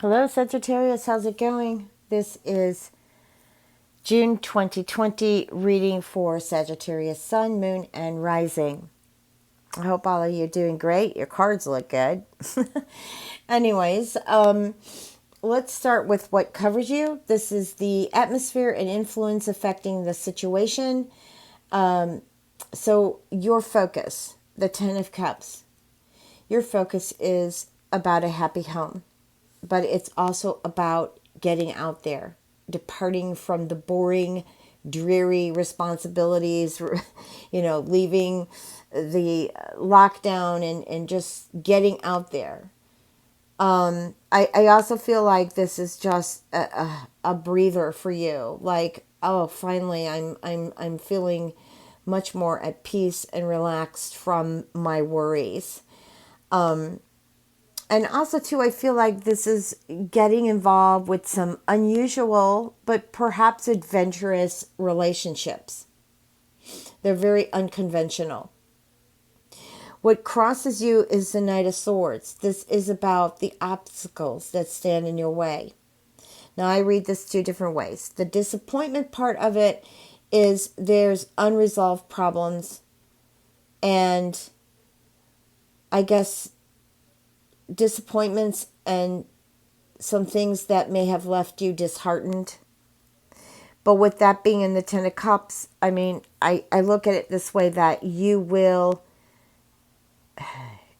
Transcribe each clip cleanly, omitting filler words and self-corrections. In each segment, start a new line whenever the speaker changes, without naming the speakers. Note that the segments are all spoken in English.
Hello, Sagittarius. How's it going? This is June 2020 reading for Sagittarius Sun, Moon, and Rising. I hope all of you are doing great. Your cards look good. Anyways, let's start with what covers you. This is the atmosphere and influence affecting the situation. So your focus, the Ten of Cups, your focus is about a happy home, but it's also about getting out there, departing from the boring, dreary responsibilities, leaving the lockdown and just getting out there. I also feel like this is just a breather for you. Like, oh, finally, I'm feeling much more at peace and relaxed from my worries. And also, too, I feel like this is getting involved with some unusual but perhaps adventurous relationships. They're very unconventional. What crosses you is the Knight of Swords. This is about the obstacles that stand in your way. Now, I read this two different ways. The disappointment part of it is there's unresolved problems, and I guess disappointments and some things that may have left you disheartened. But with that being in the Ten of Cups, I mean, I look at it this way, that you will,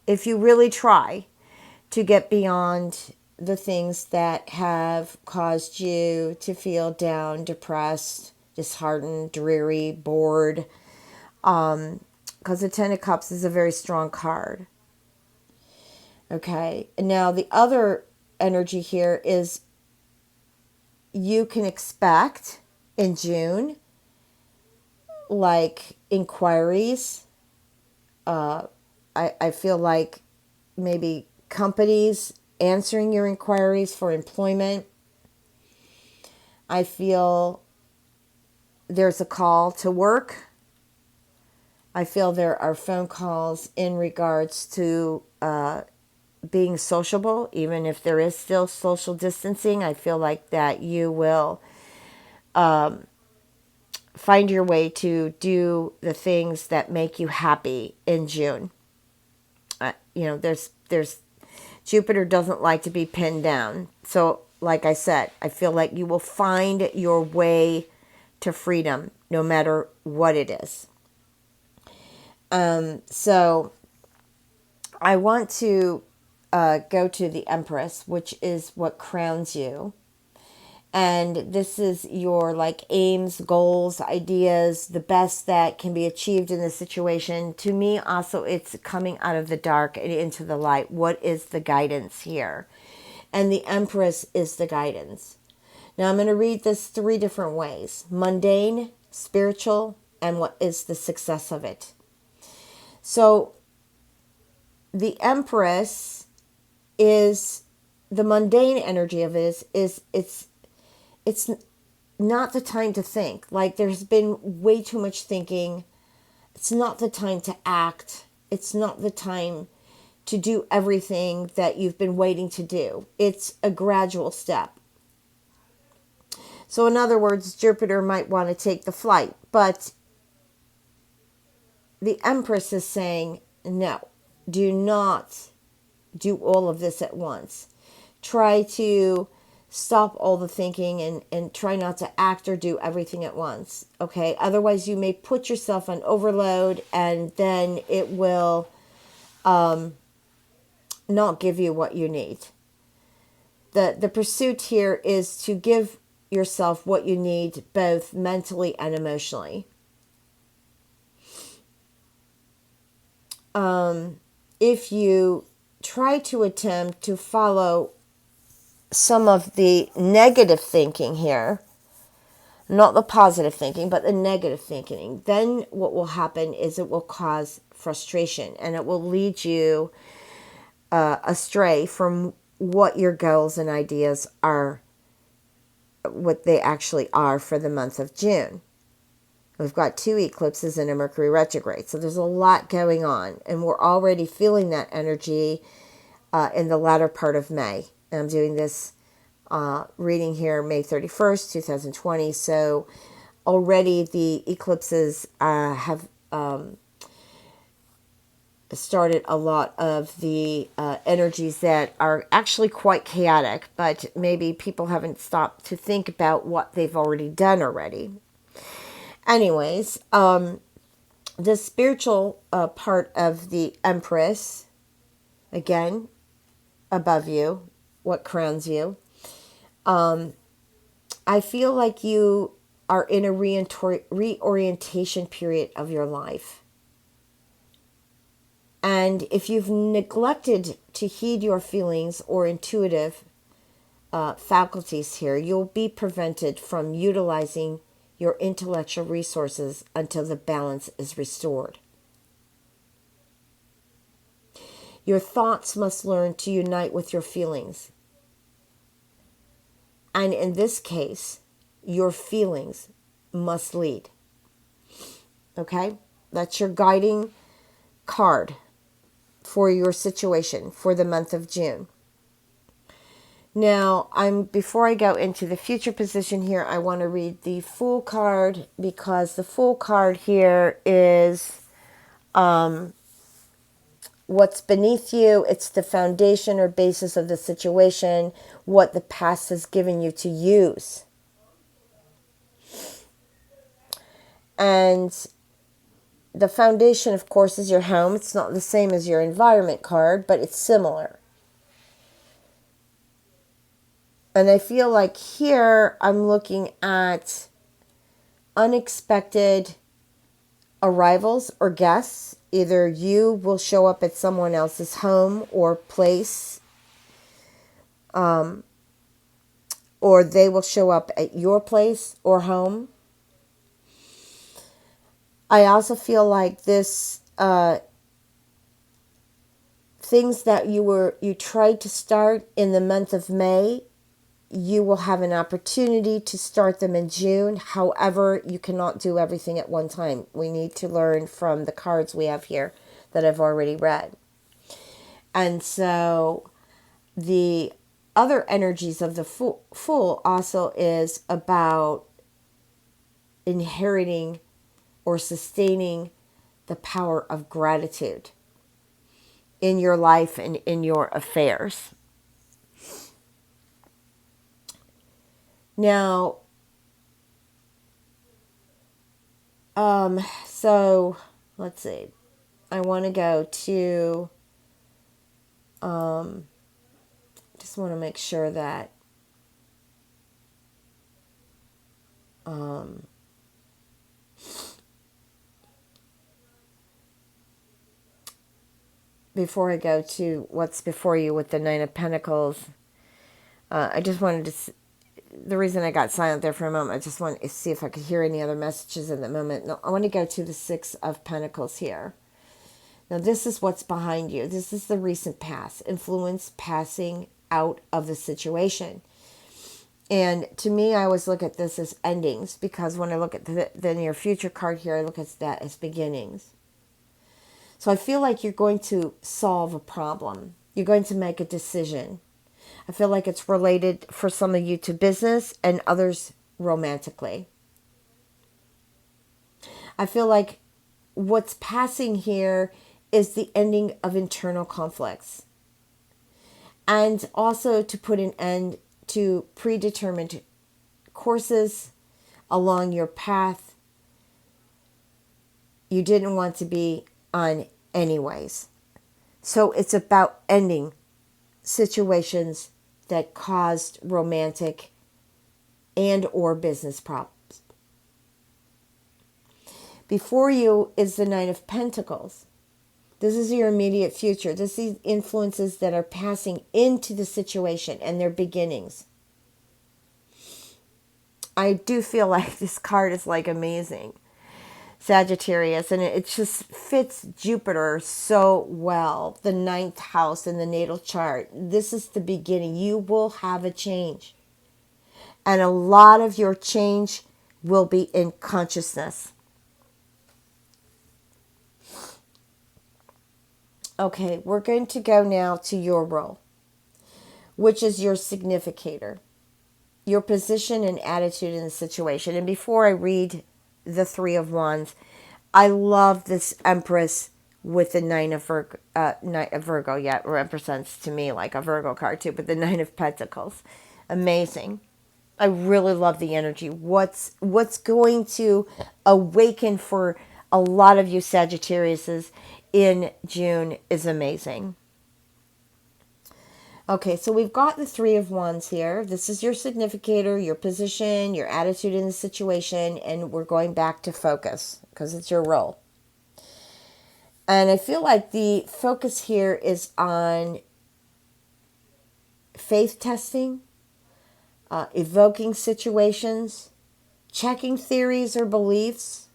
if you really try to get beyond the things that have caused you to feel down, depressed, disheartened, dreary, bored, because the Ten of Cups is a very strong card. Okay, now the other energy here is you can expect in June, like, inquiries. I feel like maybe companies answering your inquiries for employment. I feel there's a call to work. I feel there are phone calls in regards to being sociable, even if there is still social distancing. I feel like that you will find your way to do the things that make you happy in June. There's Jupiter doesn't like to be pinned down. So, like I said, I feel like you will find your way to freedom, no matter what it is. So I want to go to the Empress, which is what crowns you. And this is your, like, aims, goals, ideas, the best that can be achieved in this situation. To me, also, it's coming out of the dark and into the light. What is the guidance here? And the Empress is the guidance. Now, I'm going to read this three different ways: mundane, spiritual, and what is the success of it. So the Empress is, the mundane energy of it is it's not the time to think. Like, there's been way too much thinking. It's not the time to act. It's not the time to do everything that you've been waiting to do. It's a gradual step. So in other words, Jupiter might want to take the flight, but the Empress is saying, no, do not do all of this at once. Try to stop all the thinking and try not to act or do everything at once. Okay? Otherwise, you may put yourself on overload, and then it will not give you what you need. The pursuit here is to give yourself what you need, both mentally and emotionally. If you try to attempt to follow some of the negative thinking here, not the positive thinking, but the negative thinking, then what will happen is it will cause frustration, and it will lead you astray from what your goals and ideas are, what they actually are for the month of June. We've got 2 eclipses and a Mercury retrograde, so there's a lot going on, and we're already feeling that energy in the latter part of May. And I'm doing this reading here May 31st, 2020. So already the eclipses have started a lot of the energies that are actually quite chaotic, but maybe people haven't stopped to think about what they've already done already. Anyways, the spiritual part of the Empress, again, above you, what crowns you, I feel like you are in a reorientation period of your life. And if you've neglected to heed your feelings or intuitive faculties here, you'll be prevented from utilizing your intellectual resources until the balance is restored. Your thoughts must learn to unite with your feelings. And in this case, your feelings must lead. Okay? That's your guiding card for your situation for the month of June. Now, before I go into the future position here, I want to read the Fool card, because the Fool card here is what's beneath you. It's the foundation or basis of the situation, what the past has given you to use. And the foundation, of course, is your home. It's not the same as your environment card, but it's similar. And I feel like here I'm looking at unexpected arrivals or guests. Either you will show up at someone else's home or place, or they will show up at your place or home. I also feel like this things that you tried to start in the month of May, you will have an opportunity to start them in June. However, you cannot do everything at one time. We need to learn from the cards we have here that I've already read. And so the other energies of the Fool also is about inheriting or sustaining the power of gratitude in your life and in your affairs. Now, so let's see. I want to go to, just want to make sure that, before I go to what's before you with the Nine of Pentacles, I just wanted to, the reason I got silent there for a moment, I just wanted to see if I could hear any other messages in the moment. No, I want to go to the Six of Pentacles here. Now, this is what's behind you. This is the recent past, influence passing out of the situation. And to me, I always look at this as endings, because when I look at the near future card here, I look at that as beginnings. So I feel like you're going to solve a problem. You're going to make a decision. I feel like it's related for some of you to business and others romantically. I feel like what's passing here is the ending of internal conflicts. And also to put an end to predetermined courses along your path you didn't want to be on anyways. So it's about ending situations that caused romantic and or business problems. Before you is the Nine of Pentacles. This is your immediate future. This is influences that are passing into the situation and their beginnings. I do feel like this card is like amazing, Sagittarius, and it just fits Jupiter so well. The 9th house in the natal chart. This is the beginning. You will have a change. And a lot of your change will be in consciousness. Okay, we're going to go now to your role. which is your significator, your position and attitude in the situation. And before I read the Three of Wands, I love this Empress with the Nine of Virgo. Yeah, it represents to me like a Virgo card too, but the Nine of Pentacles. Amazing. I really love the energy. What's going to awaken for a lot of you Sagittariuses in June is amazing. Okay, so we've got the Three of Wands here. This is your significator, your position, your attitude in the situation, and we're going back to focus because it's your role. And I feel like the focus here is on faith testing, evoking situations, checking theories or beliefs,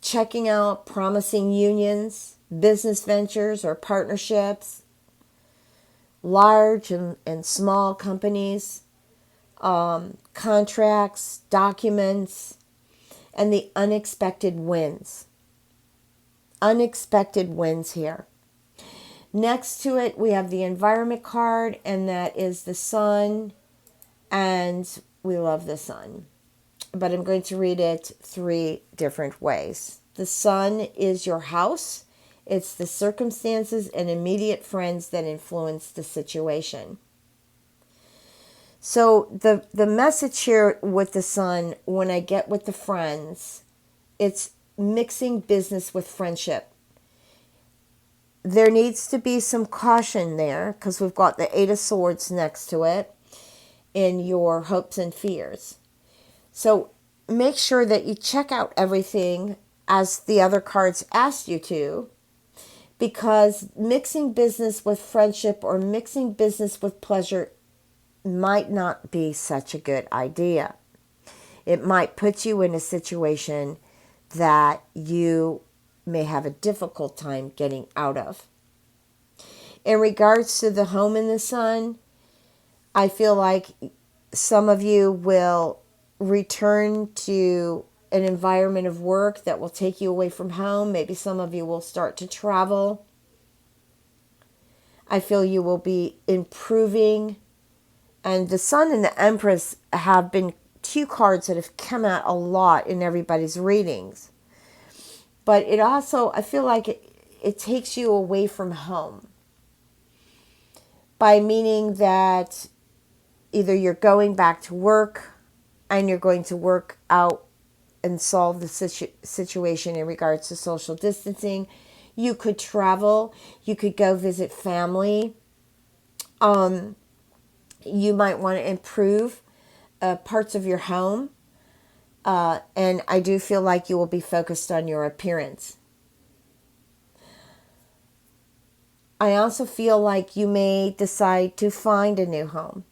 checking out promising unions, business ventures or partnerships, large and small companies, contracts, documents, and the unexpected wins. Unexpected wins here. Next to it, we have the environment card, and that is the sun, and we love the sun. But I'm going to read it three different ways. The sun is your house. It's the circumstances and immediate friends that influence the situation. So the message here with the sun, when I get with the friends, it's mixing business with friendship. There needs to be some caution there because we've got the Eight of Swords next to it in your hopes and fears. So make sure that you check out everything as the other cards asked you to, because mixing business with friendship or mixing business with pleasure might not be such a good idea. It might put you in a situation that you may have a difficult time getting out of. In regards to the home in the sun, I feel like some of you will return to an environment of work that will take you away from home. Maybe some of you will start to travel. I feel you will be improving. And the Sun and the Empress have been two cards that have come out a lot in everybody's readings. But it also, I feel like it takes you away from home. By meaning that either you're going back to work and you're going to work out and solve the situation in regards to social distancing. You could travel. You could go visit family. You might want to improve parts of your home. And I do feel like you will be focused on your appearance. I also feel like you may decide to find a new home.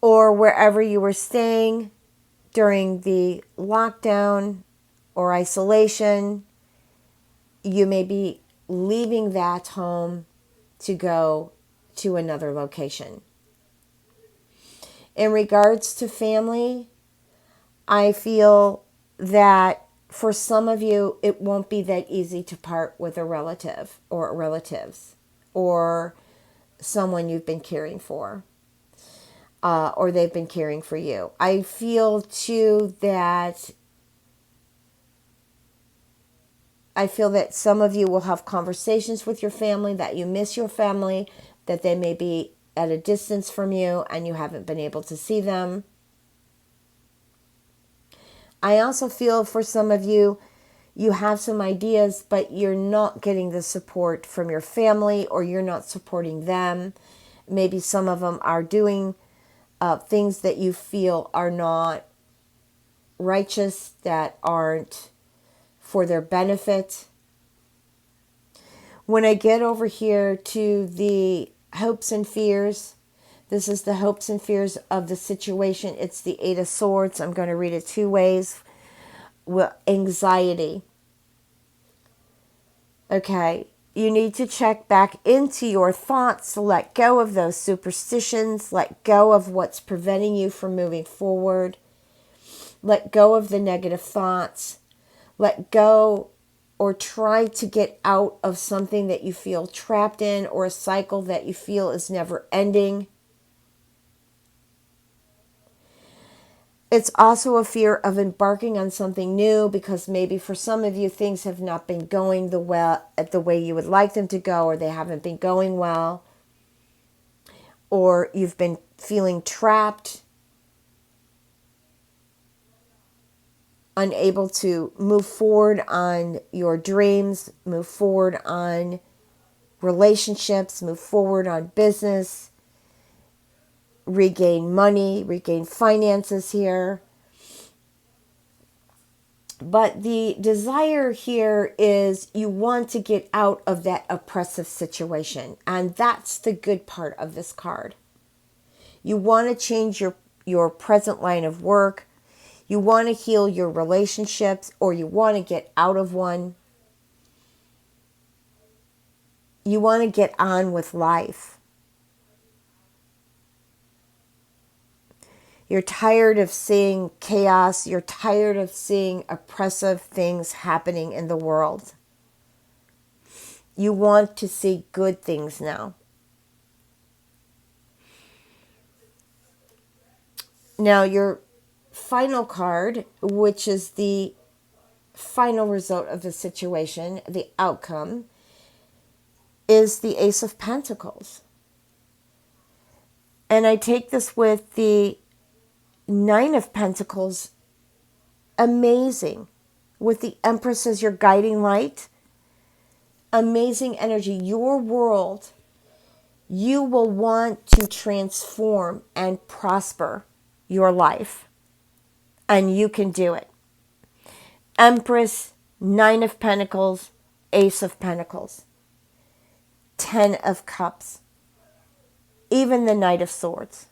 Or wherever you were staying during the lockdown or isolation, you may be leaving that home to go to another location. In regards to family, I feel that for some of you, it won't be that easy to part with a relative or relatives or someone you've been caring for. Or they've been caring for you. I feel too that some of you will have conversations with your family, that you miss your family, that they may be at a distance from you and you haven't been able to see them. I also feel for some of you, you have some ideas, but you're not getting the support from your family or you're not supporting them. Maybe some of them are doing things that you feel are not righteous, that aren't for their benefit. When I get over here to the hopes and fears, this is the hopes and fears of the situation. It's the Eight of Swords. I'm going to read it two ways. Well, anxiety. Okay. You need to check back into your thoughts, let go of those superstitions, let go of what's preventing you from moving forward, let go of the negative thoughts, let go or try to get out of something that you feel trapped in, or a cycle that you feel is never ending. It's also a fear of embarking on something new, because maybe for some of you things have not been going the way you would like them to go, or they haven't been going well, or you've been feeling trapped, unable to move forward on your dreams, move forward on relationships, move forward on business, regain money, regain finances here. But the desire here is you want to get out of that oppressive situation. And that's the good part of this card. You want to change your present line of work. You want to heal your relationships, or you want to get out of one. You want to get on with life. You're tired of seeing chaos. You're tired of seeing oppressive things happening in the world. You want to see good things now. Now, your final card, which is the final result of the situation, the outcome, is the Ace of Pentacles. And I take this with the Nine of Pentacles. Amazing. With the Empress as your guiding light. Amazing energy. Your world, you will want to transform and prosper your life. And you can do it. Empress, Nine of Pentacles, Ace of Pentacles, 10 of Cups, even the Knight of Swords.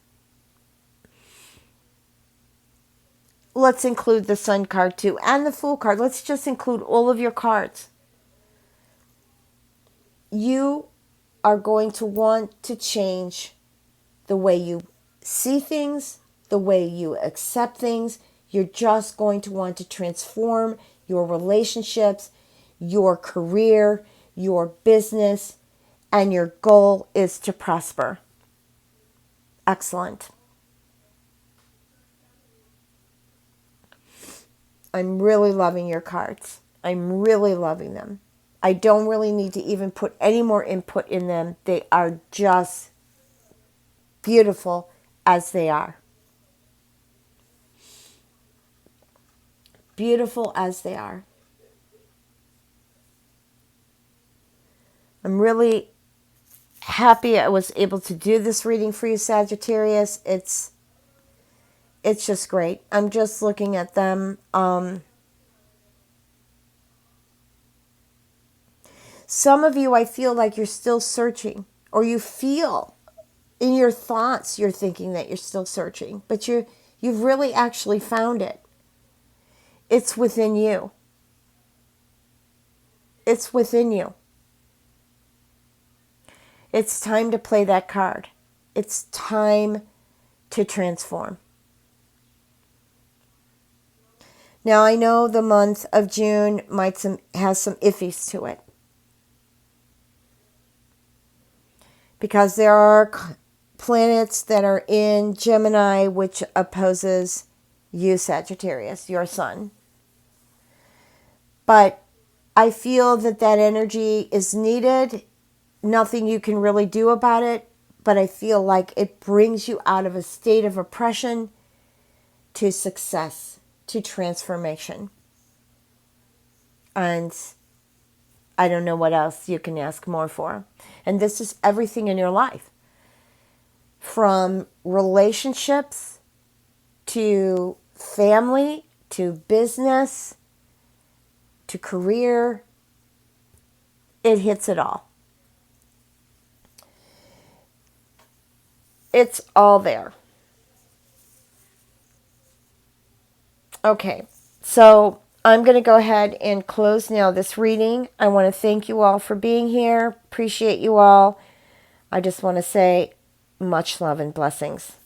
Let's include the Sun card too, and the Fool card. Let's just include all of your cards. You are going to want to change the way you see things, the way you accept things. You're just going to want to transform your relationships, your career, your business, and your goal is to prosper. Excellent. I'm really loving your cards. I'm really loving them. I don't really need to even put any more input in them. They are just beautiful as they are. Beautiful as they are. I'm really happy I was able to do this reading for you, Sagittarius. It's just great. I'm just looking at them. Some of you, I feel like you're still searching, or you feel in your thoughts you're thinking that you're still searching, but you've really actually found it. It's within you. It's within you. It's time to play that card. It's time to transform. Now, I know the month of June has some iffies to it, because there are planets that are in Gemini, which opposes you, Sagittarius, your sun. But I feel that energy is needed. Nothing you can really do about it, but I feel like it brings you out of a state of oppression to success, to transformation. And I don't know what else you can ask more for. And this is everything in your life. From relationships to family to business to career. It hits it all. It's all there. Okay, so I'm going to go ahead and close now this reading. I want to thank you all for being here. Appreciate you all. I just want to say much love and blessings.